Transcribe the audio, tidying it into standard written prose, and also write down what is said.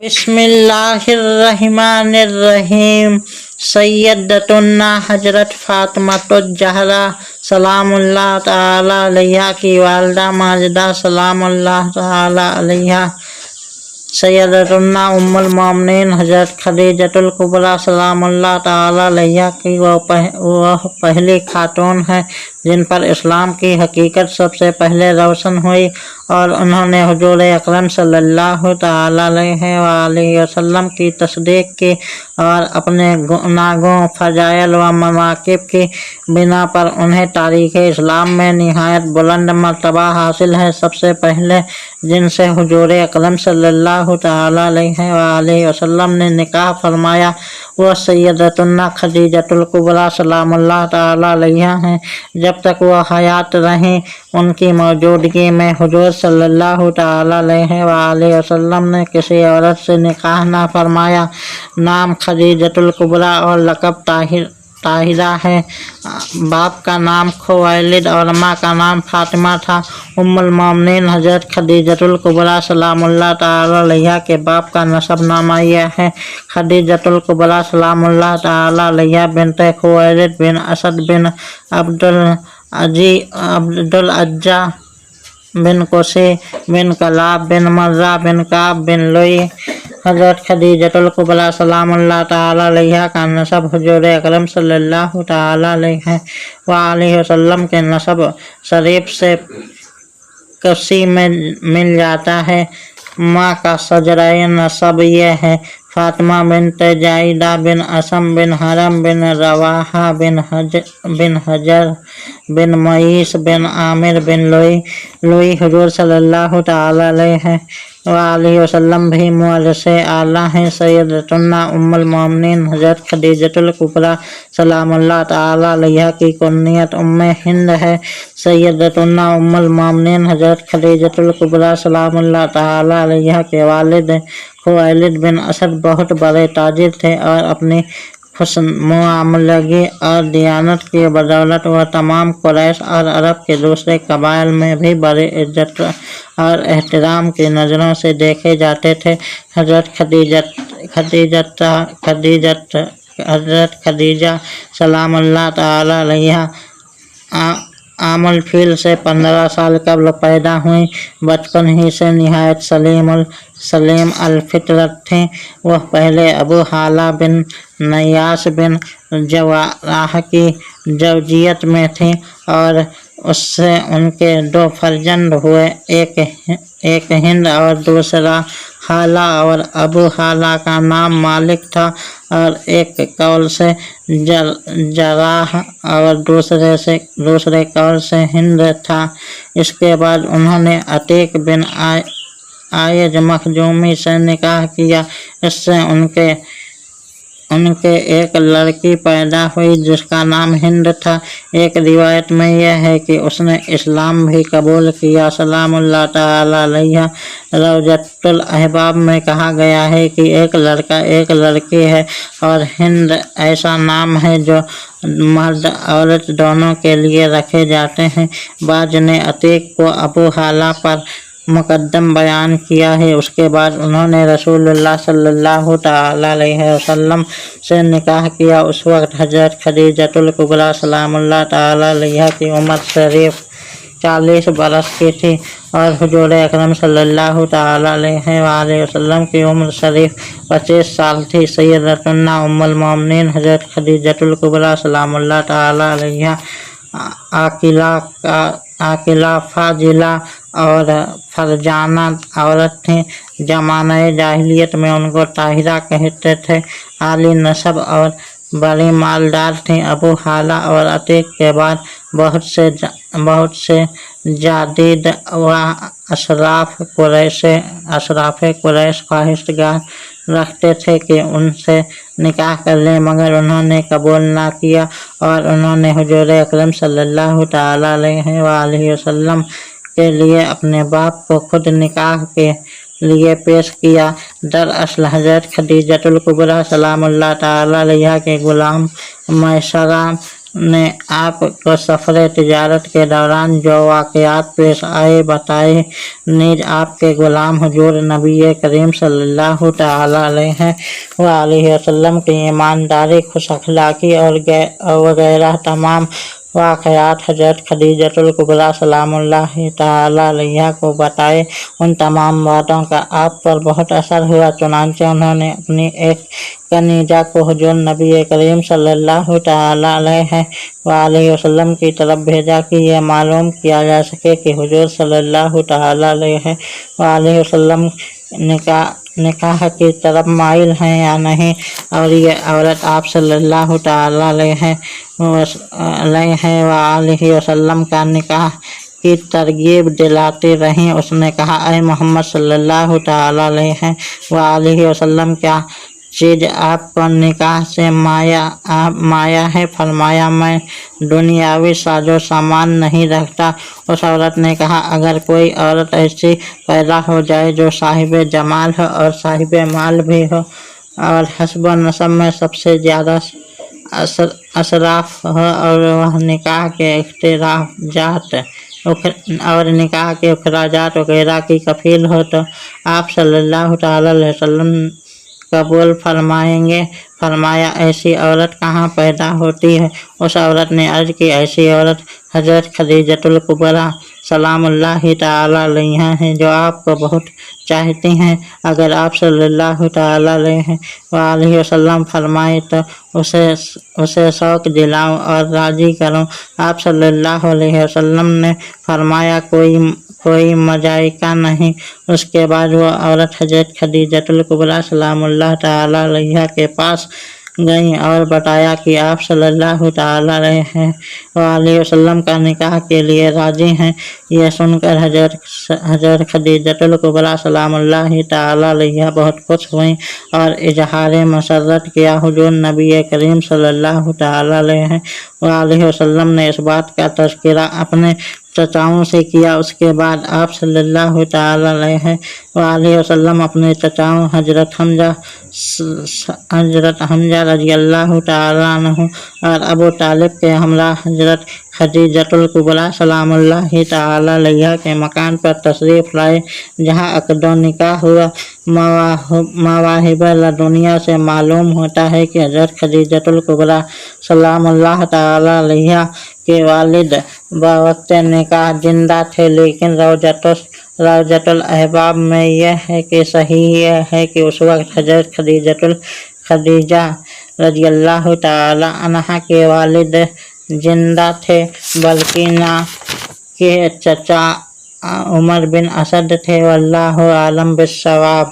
बिस्मिल्लाहिर्रहमानिर्रहीम। सैयदतुन्ना हजरत फातिमातुज़्ज़हरा सलामुल्लाह ताला अलैहा की वालिदा माजिदा सलामुल्लाह ताला अलैहा सैयदतुन्ना उम्मुल मोमिनीन हजरत खदीजतुल कुबरा सलामुल्लाह ताला अलैहा की वह पहली खातून है जिन पर इस्लाम की हकीकत सबसे पहले रोशन हुई और उन्होंने हुजूर अकरम सल्लल्लाहु ताला अलैहि वसल्लम की तस्दीक की और अपने गुनाहों फजाइल व मनाकिब की बिना पर उन्हें तारीख़ इस्लाम में निहायत बुलंद मर्तबा हासिल है। सबसे पहले जिनसे हुजूर अकरम सल्लल्लाहु ताला अलैहि वसल्लम ने निकाह फरमाया वह सैयदतुन्ना खदीजतुल कुबरा सलामुल्लाह ताला अलैहा हैं। जब तक वह हयात रहें उनकी मौजूदगी में हुजूर सल्लल्लाहु ताला अलैहि वसल्लम ने किसी औरत से निकाह ना फरमाया। नाम खदीजतुल कुबरा और लक़ब ताहिरा है। बाप का नाम खुवैलिद और माँ का नाम फातिमा था। उम्मुल मोमिनीन हजरत खदीजतुल कुबरा सलामुल्लाह ताला अलैहा के बाप का नसबनामा यह है खदीजतुल कुबरा सलामुल्लाह ताला अलैहा बिन्ते खुवैलिद बिन असद बिन अब्दुल अज्जा बिन कुसी बिन कलाब बिन मर्रा बिन काब बिन लुई। हजरत खदीजतुल कुबरा सलामुल्लाह ताला अलैहा का नसब हुजूर अकरम सल्लल्लाहु ताला अलैहि वसल्लम के नसब शरीफ से कसी में मिल जाता है। माँ का सजराए नसब यह है फातिमा बिन्त जाइदा बिन असम बिन हरम बिन रवाहा बिन हजर बिन मईस बिन आमिर बिन लुई। हुजूर सल्लल्लाहु ताला अलैहि वसल्लम भी मुअज़्ज़ज़े आला हैं। सैयदतुन्ना उम्मुल मोमिनीन हजरत खदीजतुल कुबरा सलामुल्लाह ताला अलैहा की कुन्नियत उम्मे हिंद है। सैयदतुन्ना उम्मुल मोमिनीन हजरत खदीजतुल कुबरा सलामुल्लाह ताला अलैहा के वालिद खुवैलिद बिन असद बहुत बड़े ताजिर थे और अपनी खुशमुआमलगी और दियानत की बदौलत वह तमाम कुरैश और अरब के दूसरे कबाइल में भी बड़ी इज्जत और एहतराम की नज़रों से देखे जाते थे। हजरत खदीजा सलामुल्लाह ताला अलैहा आमुल फील से 15 साल कबल पैदा हुई। बचपन ही से निहायत सलीम अल फितरत थीं। वह पहले अबू हाला बिन नयास बिन जवाराह की ज़ौजियत में थीं और उससे उनके 2 फर्जंद हुए, एक हिंद और दूसरा हाला और अबू हाला का नाम मालिक था और एक कौल से जराह और दूसरे कौल से हिंद था। इसके बाद उन्होंने अतीक बिन आयज मखजूमी से निकाह किया। इससे उनके एक लड़की पैदा हुई जिसका नाम हिंद था। एक रिवायत में यह है कि उसने इस्लाम भी कबूल किया। सलामुल्लाह ताला अलैहा। रौज़तुल अहबाब में कहा गया है कि एक लड़का एक लड़की है और हिंद ऐसा नाम है जो मर्द औरत दोनों के लिए रखे जाते हैं। बाज़ ने अतीक को अबू हाला पर मुकद्दम बयान किया है। उसके बाद उन्होंने रसूलुल्लाह सल्लल्लाहु ताला अलैहि वसल्लम से निकाह किया। उस वक्त हजरत खदीजतुल कुबरा सलामुल्लाह ताला अलैहा की उम्र शरीफ 40 बरस की थी और हुजूर अकरम सल्लल्लाहु ताला अलैहि वसल्लम की उम्र शरीफ 25 साल थी। सैयदतुन्ना उम्मुल मोमिनीन हजरत खदीजतुल कुबरा सलामुल्लाह ताला अलैहा आकिला फाजिला और फरजाना औरत थीं। ज़माने जाहिलियत में उनको ताहिरा कहते थे। आली नसब और बड़ी मालदार थीं। अबू हाला और अतीक के बाद बहुत से जादीद व अशराफ कुरैश ख्वाहिशगार रखते थे कि उनसे निकाह कर लें, मगर उन्होंने कबूल ना किया और उन्होंने हुजूर अकरम सल्लल्लाहु ताला अलैहि वसल्लम के लिए अपने बाप को खुद निकाह के लिए पेश किया। दरअसल हजरत खदीजतुल कुबरा सलामुल्लाह ताला अलैहा के गुलाम मैसरा ने आपको सफ़र तिजारत के दौरान जो वाक़यात पेश आए बताए। नीज आपके ग़ुलाम हुजूर नबी करीम सल्लल्लाहु तआला अलैहि वसल्लम की ईमानदारी, खुश अखलाक़ी और वगैरह तमाम वाक़यात हज़रत खदीजतुल कुबरा सलामुल्लाहि तआला अलैहा को बताए। उन तमाम बातों का आप पर बहुत असर हुआ, चुनांचे उन्होंने अपनी एक कनीजा को हुजूर नबी करीम सल्लल्लाहु तआला अलैहि वसल्लम की तरफ भेजा कि यह मालूम किया जा सके कि हुजूर सल्लल्लाहु तआला अलैहि वसल्लम निकाह की तरफ माइल हैं या नहीं, और ये औरत आप सल्लल्लाहु तआला अलैहि वसल्लम का निकाह की तरगीब दिलाती रहीं। उसने कहा, ऐ मोहम्मद सल्लल्लाहु तआला अलैहि वसल्लम, क्या चीज़ आपको निकाह से माया है? फरमाया, मैं दुनियावी साजो सामान नहीं रखता। उस औरत ने कहा, अगर कोई औरत ऐसी पैदा हो जाए जो साहिब जमाल हो और साहिब माल भी हो और हस्ब नसब में सबसे ज़्यादा अशराफ हो और वह निकाह के अखराजात वगैरह की कफील हो, तो आप सल्लल्लाहु तआला अलैहि वसल्लम कबूल फरमाएंगे। फरमाया, ऐसी औरत कहाँ पैदा होती है? उस औरत ने अर्ज की, ऐसी औरत हज़रत खदीजतुल कुबरा सलामुल्लाहि तआला अलैहा हैं, जो आपको बहुत चाहती हैं। अगर आप सल्लल्लाहु तआला अलैहि वसल्लम फरमाए तो उसे शौक दिलाऊं और राजी करूं। आप सल्लल्लाहु अलैहि वसल्लम ने फरमाया, कोई मजाइका नहीं। उसके बाद वो औरत हज़रत खदीजतुल कुबरा सलामुल्लाह तआला अलैहा के पास गई और बताया कि आप सल्लल्लाहु तआला अलैहि वसल्लम का निकाह के लिए राजी हैं। यह सुनकर हज़रत खदीजतुल कुबरा सलामुल्लाहि तआला अलैहा बहुत खुश हुई और इजहार मसर्रत किया। हुजूर नबी करीम सल्लल्लाहु तआला अलैहि वसल्लम ने इस बात का तज़किरा अपने चचाओं से किया। उसके बाद आप सल्लल्लाहु तआला अलैहि वसल्लम अपने चचाओं हज़रत हमजा रज़ियल्लाहु तआला अन्हु और अबू तालिब के हमरा हज़रत खदीजतुल कुबरा सलामुल्लाहि तआला अलैहा के मकान पर तशरीफ़ लाए, जहाँ अक़्द निकाह हुआ। मवाहिब लदुनिया से मालूम होता है कि हज़रत खदीजतुल कुबरा सलामुल्लाह तआला अलैहा के वालिद बवक्त निकाह जिंदा थे, लेकिन रौज़तुल अहबाब में यह है कि सहीह है कि उस वक्त हज़रत खदीजा रज़ियल्लाहु तआला अन्हा के वालिद जिंदा थे, बल्कि ना के चचा उमर बिन असद थे। वल्लाहु आलम बिस्सवाब।